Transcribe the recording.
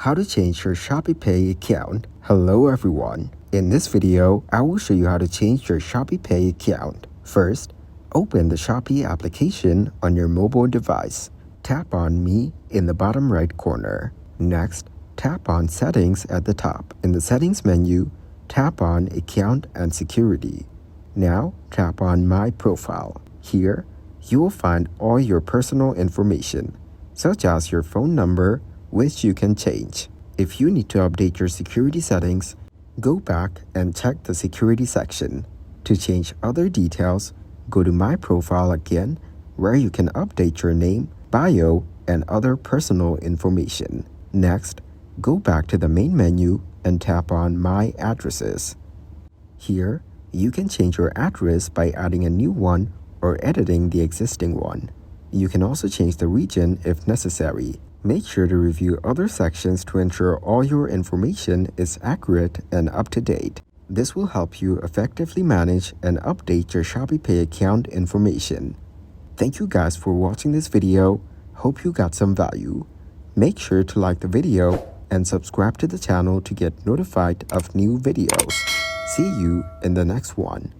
how to change your Shopeepay account. Hello everyone. In this video, I will show you how to change your Shopeepay account. First, open the Shopee application on your mobile device. Tap on Me in the bottom right corner. Next, tap on Settings at the top. In the Settings menu, tap on Account and Security. Now, tap on My Profile. Here, you will find all your personal information, such as your phone number, which you can change. If you need to update your security settings, go back and check the security section. To change other details, go to My Profile again, where you can update your name, bio, and other personal information. Next, go back to the main menu and tap on My Addresses. Here, you can change your address by adding a new one or editing the existing one. You can also change the region if necessary. Make sure to review other sections to ensure all your information is accurate and up to date. This will help you effectively manage and update your Shopeepay account information. Thank you guys for watching this video. Hope you got some value. Make sure to like the video and subscribe to the channel to get notified of new videos. See you in the next one.